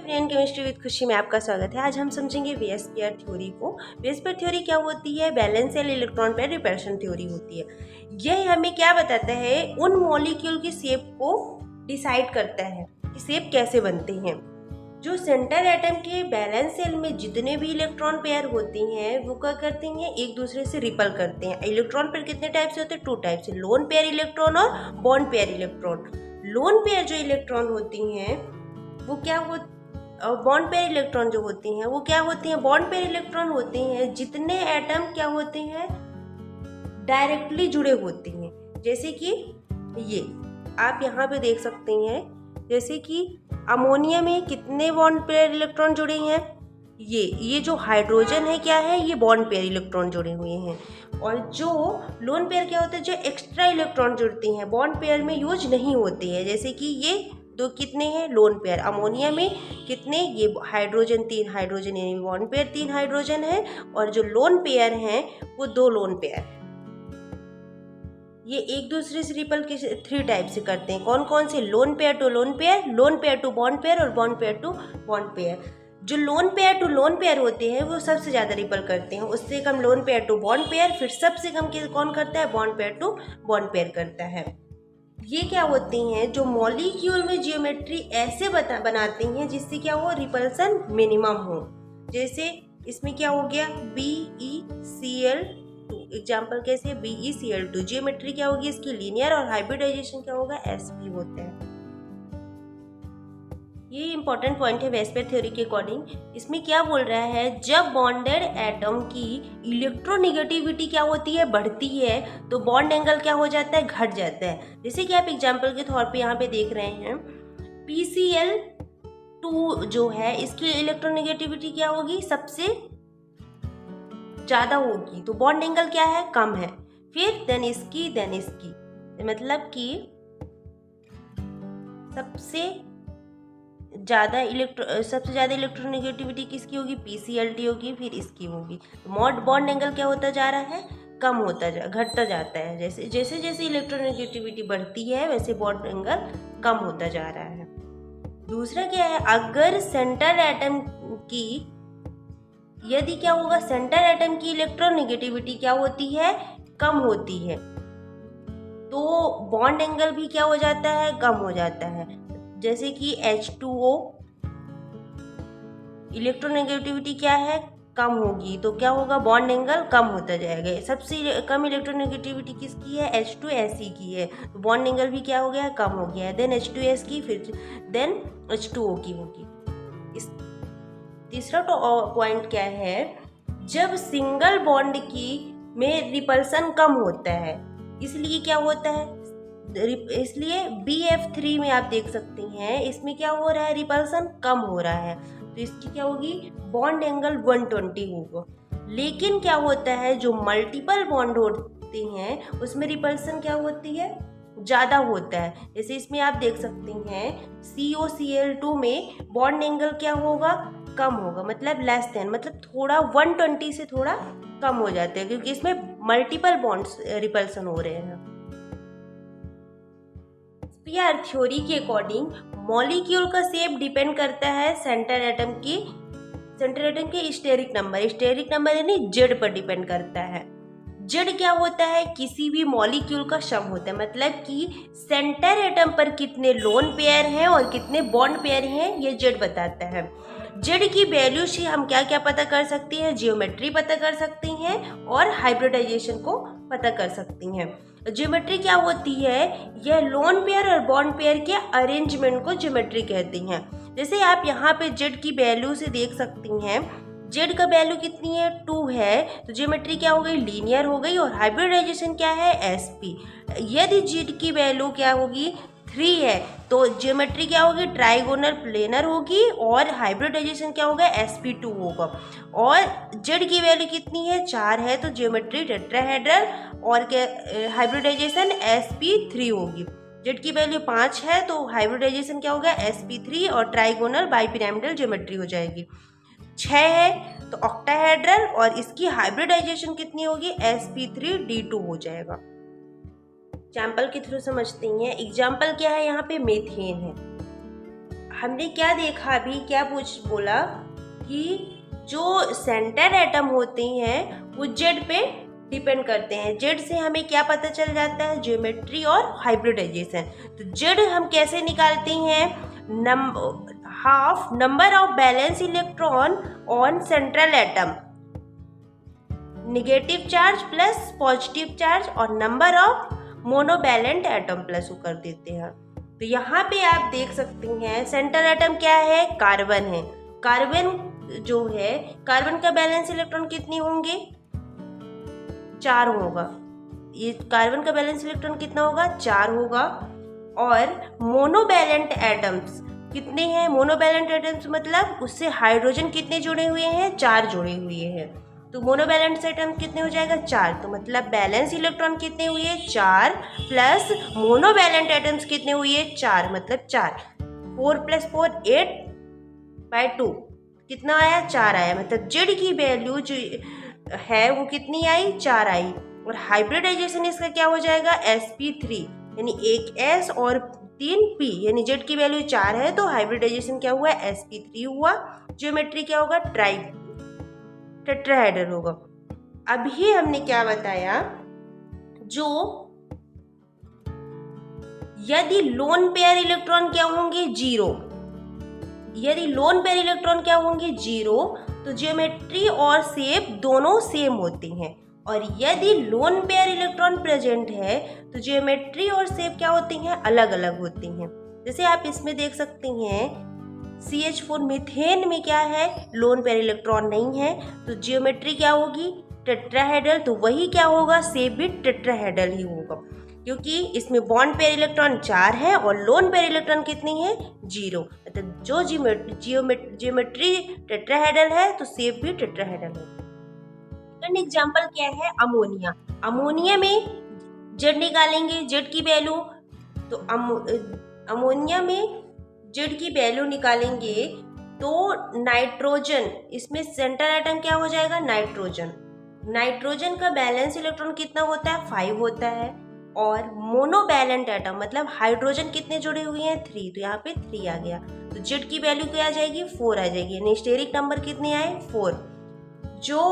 Friend, chemistry with खुशी में आपका स्वागत है। आज हम समझेंगे वेस पेयर थ्योरी को। वेस पेयर थ्योरी क्या होती है? Balance cell electron pair repulsion theory होती है। यह हमें क्या बताता है? उन मॉलिक्यूल की शेप को डिसाइड करता है कि शेप कैसे बनते हैं। जो सेंटर एटम के बैलेंस सेल में जितने भी इलेक्ट्रॉन पेयर होते हैं वो क्या करते हैं? एक दूसरे से रिपल करते हैं। इलेक्ट्रॉन पेयर कितने टाइप से होते हैं? 2 टाइप से, लोन पेयर इलेक्ट्रॉन और bond pair electron. Lone pair जो इलेक्ट्रॉन होती हैं वो क्या हो, बॉन्ड पेयर इलेक्ट्रॉन जो होती हैं वो क्या होती हैं? बॉन्ड पेयर इलेक्ट्रॉन होते हैं जितने एटम क्या होते हैं? डायरेक्टली जुड़े होते हैं। जैसे कि ये आप यहाँ पे देख सकते हैं, जैसे कि अमोनिया में कितने बॉन्ड पेयर इलेक्ट्रॉन जुड़े हैं? ये जो हाइड्रोजन है क्या है? ये बॉन्ड पेयर इलेक्ट्रॉन जुड़े हुए हैं। और जो लोन पेयर क्या होते हैं? जो एक्स्ट्रा इलेक्ट्रॉन जुड़ते हैं, बॉन्ड पेयर में यूज नहीं होते हैं। जैसे कि ये दो कितने हैं? Lone pair. अमोनिया में कितने? ये हाइड्रोजन 3 हाइड्रोजन, यानी बॉन्ड पेयर 3 हाइड्रोजन है। और जो लोन पेयर हैं वो 2 लोन पेयर। ये एक दूसरे से रिपल के 3 टाइप से करते हैं। कौन कौन से? Lone pair to lone pair, lone pair to bond pair और bond pair to bond pair. जो lone pair to lone pair होते हैं वो सबसे ज़्यादा रिपल करते हैं। उससे कम lone pair to bond pair, फिर सबसे कम कौन करता है? Bond pair to bond pair करता है। ये क्या होती हैं? जो मॉलिक्यूल में जियोमेट्री ऐसे बनाते हैं जिससे क्या हो? रिपल्सन मिनिमम हो। जैसे इसमें क्या हो गया? BeCl2। एग्जाम्पल कैसे? BeCl2। जियोमेट्री क्या होगी इसकी? लीनियर। और हाइब्रिडाइजेशन क्या होगा? sp होता है। ये इंपॉर्टेंट पॉइंट है वेस पेयर थ्योरी के अकॉर्डिंग। इसमें क्या बोल रहा है? जब बॉन्डेड एटम की इलेक्ट्रोनेगेटिविटी क्या होती है? बढ़ती है, तो बॉन्ड एंगल क्या हो जाता है? घट जाता है। जैसे कि आप एग्जांपल के तौर पे यहाँ पे देख रहे हैं, PCl2 जो है इसकी इलेक्ट्रोनेगेटिविटी क्या होगी? सबसे ज्यादा होगी, तो बॉन्ड एंगल क्या है? कम है। फिर देन इसकी, मतलब कि सबसे ज़्यादा इलेक्ट्रोनेगेटिविटी किसकी होगी? PCl2 होगी, फिर इसकी होगी। तो बॉन्ड एंगल क्या होता जा रहा है? कम होता घटता जाता है। जैसे जैसे इलेक्ट्रोनेगेटिविटी बढ़ती है वैसे बॉन्ड एंगल कम होता जा रहा है। दूसरा क्या है? अगर सेंटर एटम की, यदि क्या होगा? सेंटर एटम की इलेक्ट्रोनेगेटिविटी क्या होती है? कम होती है, तो बॉन्ड एंगल भी क्या हो जाता है? कम हो जाता है। जैसे कि H2O, इलेक्ट्रोनेगेटिविटी क्या है? कम होगी, तो क्या होगा? बॉन्ड एंगल कम होता जाएगा। सबसे कम इलेक्ट्रोनेगेटिविटी किसकी है? H2Se की है, तो बॉन्ड एंगल भी क्या हो गया? कम हो गया है। देन H2S की, फिर देन H2O की होगी। तीसरा पॉइंट क्या है? जब सिंगल बॉन्ड की में रिपल्सन कम होता है, इसलिए क्या होता है? इसलिए BF3 में आप देख सकते हैं, इसमें क्या हो रहा है? रिपल्सन कम हो रहा है, तो इसकी क्या होगी? बॉन्ड एंगल 120 होगा। लेकिन क्या होता है? जो मल्टीपल बॉन्ड होते हैं उसमें रिपल्सन क्या होती है? ज़्यादा होता है। जैसे इसमें आप देख सकते हैं COCl2 में बॉन्ड एंगल क्या होगा? कम होगा, मतलब लेस देन, मतलब थोड़ा 120 से थोड़ा कम हो जाते हैं, क्योंकि इसमें मल्टीपल बॉन्ड्स रिपल्सन हो रहे हैं। पेयर थ्योरी के अकॉर्डिंग मॉलिक्यूल का शेप डिपेंड करता है सेंटर एटम के स्टेरिक नंबर यानी जेड पर डिपेंड करता है। जेड क्या होता है? किसी भी मॉलिक्यूल का सम होता है, मतलब कि सेंटर एटम पर कितने लोन पेयर हैं और कितने बॉन्ड पेयर हैं, ये जेड बताता है। जेड की वैल्यू से हम क्या क्या पता कर सकते हैं? जियोमेट्री पता कर सकते हैं और हाइब्रिडाइजेशन को पता कर सकते हैं। ज्योमेट्री क्या होती है? यह लोन पेयर और बॉन्ड पेयर के अरेंजमेंट को ज्योमेट्री कहते हैं। जैसे आप यहाँ पे जेड की वैल्यू से देख सकती हैं, जेड का वैल्यू कितनी है? 2 है, तो ज्योमेट्री क्या हो गई? लीनियर हो गई। और हाइब्रिडाइजेशन क्या है? SP। यदि जेड की वैल्यू क्या होगी? 3 है, तो ज्योमेट्री क्या होगी? ट्राइगोनल प्लेनर होगी। और हाइब्रिडाइजेशन क्या होगा? SP2 होगा। और जेड की वैल्यू कितनी है? 4 है, तो ज्योमेट्री टेट्राहेड्रल और हाइब्रिडाइजेशन SP3 होगी। जेड की वैल्यू 5 है, तो हाइब्रिडाइजेशन क्या होगा? SP3 और ट्राइगोनल बाइपिरामिडल ज्योमेट्री हो जाएगी। 6 है तो ऑक्टाहेड्रल, और इसकी हाइब्रिडाइजेशन कितनी होगी? SP3D2 हो जाएगा। एग्जाम्पल के थ्रू समझते हैं। एग्जाम्पल क्या है? यहाँ पे मेथेन है, हमने क्या देखा अभी, क्या बोला कि जो सेंटर एटम होते हैं वो जेड पे डिपेंड करते हैं। जेड से हमें क्या पता चल जाता है, ज्योमेट्री और हाइब्रिडाइजेशन। तो जेड हम कैसे निकालते हैं, half number of valence electron on central atom, negative charge plus positive charge, और number of monovalent atom plus वो कर देते हैं। तो यहाँ पे आप देख सकते हैं सेंट्रल एटम क्या है, कार्बन है। कार्बन जो है, कार्बन का बैलेंस इलेक्ट्रॉन कितने होंगे, 4 होगा। ये कार्बन का बैलेंस इलेक्ट्रॉन कितना होगा, 4 होगा। और मोनोवैलेंट एटम्स कितने हैं, मोनोवैलेंट एटम्स मतलब उससे हाइड्रोजन कितने जुड़े हुए हैं, 4 जुड़े हुए हैं। तो मोनोवैलेंट एटम कितने हो जाएगा, 4। तो मतलब बैलेंस इलेक्ट्रॉन कितने हुए, 4 प्लस मोनोवैलेंट एटम्स कितने हुए, 4 मतलब 4। 4 + 4 8/2 कितना आया, 4 आया। मतलब जेड की वैल्यू जो है वो कितनी आई, 4 आई। और हाइब्रिडाइजेशन इसका क्या हो जाएगा, sp3, यानी एक s और 3 p, यानी जेड की वैल्यू 4 है तो हाइब्रिडाइजेशन क्या हुआ, sp3 हुआ। ज्योमेट्री क्या होगा, टेट्राहेड्रल होगा। अभी हमने क्या बताया, जो यदि लोन पेयर इलेक्ट्रॉन क्या होंगे, 0, यदि लोन पेयर इलेक्ट्रॉन क्या होंगे, 0, तो ज्योमेट्री और शेप दोनों सेम होती हैं। और यदि लोन पेयर इलेक्ट्रॉन प्रेजेंट है तो ज्योमेट्री और शेप क्या होती हैं, अलग अलग होती हैं। जैसे आप इसमें देख सकते हैं CH4 मीथेन में क्या है, लोन पेयर इलेक्ट्रॉन नहीं है, तो ज्योमेट्री क्या होगी, टेट्राहेड्रल। तो वही क्या होगा, शेप भी टेट्राहेड्रल ही होगा, क्योंकि इसमें बॉन्ड पेयर इलेक्ट्रॉन 4 है और लोन पेयर इलेक्ट्रॉन कितनी है, 0। मतलब जो ज्योमेट्री टेट्राहेड्रल है तो शेप भी टेट्राहेड्रल है। सेकंड एग्जांपल क्या है, अमोनिया। अमोनिया में जेड निकालेंगे, जेड की वैल्यू, तो अमोनिया में जेड की वैल्यू निकालेंगे तो नाइट्रोजन, इसमें सेंटर एटम क्या हो जाएगा, नाइट्रोजन। नाइट्रोजन का बैलेंस इलेक्ट्रॉन कितना होता है, 5 होता है। और मोनोवैलेंट एटम मतलब हाइड्रोजन कितने जुड़े हुए हैं, 3, तो यहाँ पे 3 आ गया। तो जेड की वैल्यू क्या आ जाएगी, 4 आ जाएगी, यानी स्टेरिक नंबर कितने आए, 4। जो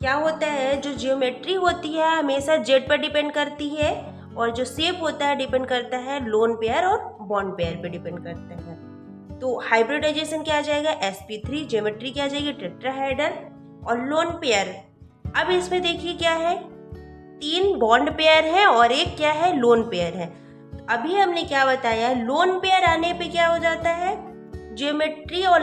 क्या होता है, जो ज्योमेट्री होती है हमेशा जेड पर डिपेंड करती है, और जो शेप होता है डिपेंड करता है लोन पेयर और बॉन्ड पेयर पे डिपेंड करता है। तो हाइब्रिडाइजेशन क्या आ जाएगा, sp3, ज्योमेट्री क्या आ जाएगी, टेट्राहेड्रल। और लोन पेयर, अब इसमें देखिए क्या है, 3 बॉन्ड पेयर है और एक क्या है, लोन पेयर है। अभी हमने क्या बताया, लोन पेयर आने पे क्या हो जाता है, ज्योमेट्री और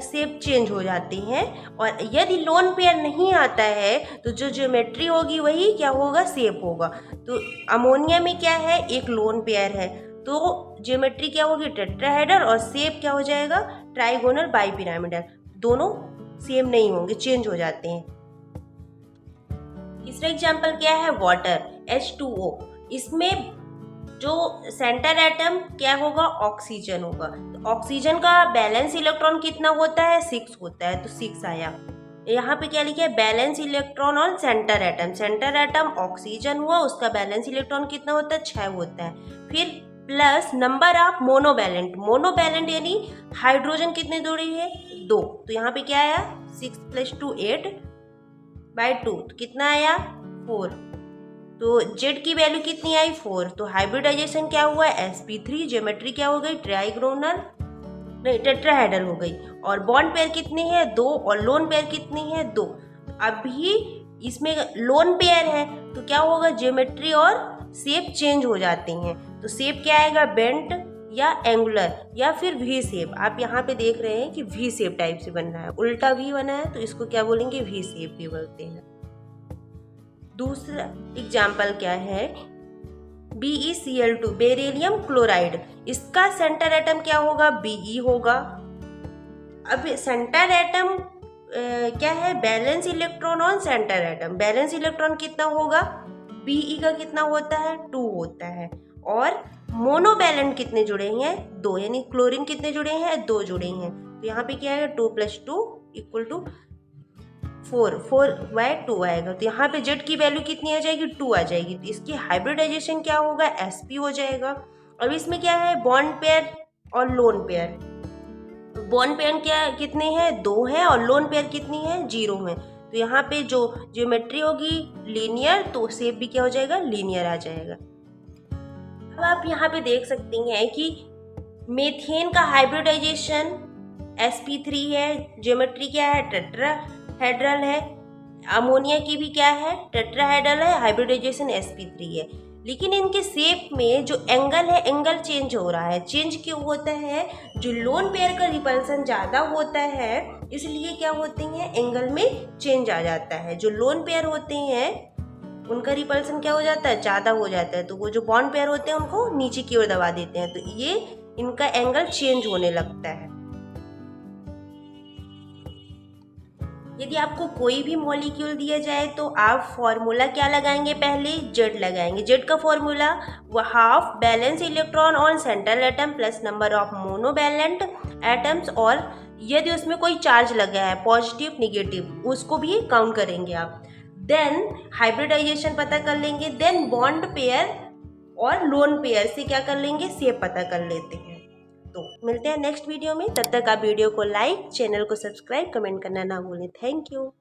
शेप चेंज हो जाती हैं। और यदि लोन पेयर नहीं आता है तो जो ज्योमेट्री होगी वही क्या होगा, शेप होगा। तो अमोनिया में क्या है, एक लोन पेयर है तो ज्योमेट्री क्या होगी, टेट्राहेड्रल, और शेप क्या हो जाएगा, ट्राइगोनल बाइपिरामिडल। दोनों सेम नहीं होंगे, चेंज हो जाते हैं। तीसरा एग्जाम्पल क्या है, वाटर, H2O। इसमें जो सेंटर एटम क्या होगा, ऑक्सीजन होगा। तो ऑक्सीजन का बैलेंस इलेक्ट्रॉन कितना होता है, 6 होता है, तो 6 आया। यहाँ पे क्या लिखा है, balance electron on centre atom. Centre atom oxygen हुआ, उसका बैलेंस इलेक्ट्रॉन कितना होता है, 6 होता है। फिर plus number of monovalent, monovalent यानी हाइड्रोजन कितने जुड़े हैं, 2, तो यहाँ पे क्या आया, 6 + 2 8/2, तो कितना आया, 4। तो जेड की वैल्यू कितनी आई, 4। तो हाइब्रिडाइजेशन क्या हुआ, sp3, ज्योमेट्री क्या हो गई, ट्राइगोनल नहीं टेट्राहेड्रल हो गई। और बॉन्ड पेयर कितने हैं, 2, और लोन पेयर कितनी है, 2। अभी इसमें लोन पेयर है तो क्या होगा, ज्योमेट्री और शेप चेंज हो जाती हैं। तो शेप क्या आएगा, बेंट या एंगुलर या फिर वी शेप। आप यहाँ पे देख रहे हैं कि वी शेप टाइप से बन रहा है, उल्टा वी बना है तो इसको क्या बोलेंगे, वी शेप भी बोलते हैं। दूसरा एग्जाम्पल क्या है, BeCl2, बेरिलियम क्लोराइड। इसका सेंटर एटम क्या होगा, Be होगा। अब सेंटर एटम क्या है, balance electron on centre atom. Balance electron कितना होगा, Be का कितना होता है, 2 होता है। और मोनोवैलेंट कितने जुड़े हैं, 2, यानी क्लोरीन कितने जुड़े हैं, 2 जुड़े हैं। तो यहाँ पे क्या है, 2 + 2 = 4, 4/2 आएगा। तो यहाँ पे जेड की वैल्यू कितनी आ जाएगी, 2 आ जाएगी। तो इसकी हाइब्रिडाइजेशन क्या होगा, sp हो जाएगा। अब इसमें क्या है, बॉन्ड पेयर और लोन पेयर। बॉन्ड पेयर क्या कितने हैं, 2 हैं, और लोन पेयर कितनी है, 0 है। तो यहाँ पे जो ज्योमेट्री होगी लीनियर, तो शेप भी क्या हो जाएगा, लीनियर आ जाएगा। अब आप यहाँ पे देख सकती हैं कि मीथेन का हाइब्रिडाइजेशन sp3 है, ज्योमेट्री क्या है, टेट्राहेड्रल है। अमोनिया की भी क्या है, टेट्राहेड्रल है, हाइब्रिडाइजेशन sp3 है। लेकिन इनके शेप में जो एंगल है, एंगल चेंज हो रहा है। चेंज क्यों होता है, जो लोन पेयर का रिपल्सन ज़्यादा होता है इसलिए क्या होते हैं, एंगल में चेंज आ जाता है। जो लोन पेयर होते हैं उनका रिपल्सन क्या हो जाता है, ज़्यादा हो जाता है, तो वो जो बॉन्ड पेयर होते हैं उनको नीचे की ओर दबा देते हैं, तो ये इनका एंगल चेंज होने लगता है। यदि आपको कोई भी मॉलिक्यूल दिया जाए तो आप फॉर्मूला क्या लगाएंगे, पहले जेड लगाएंगे। जेड का फॉर्मूला वो half balance electron on central atom plus number of monovalent atoms, और यदि उसमें कोई चार्ज लगा है पॉजिटिव निगेटिव उसको भी काउंट करेंगे आप। देन हाइब्रिडाइजेशन पता कर लेंगे, देन बॉन्ड पेयर और लोन पेयर से क्या कर लेंगे, शेप पता कर लेते हैं। तो मिलते हैं नेक्स्ट वीडियो में, तब तक आप वीडियो को लाइक, चैनल को सब्सक्राइब, कमेंट करना ना भूलें। Thank you.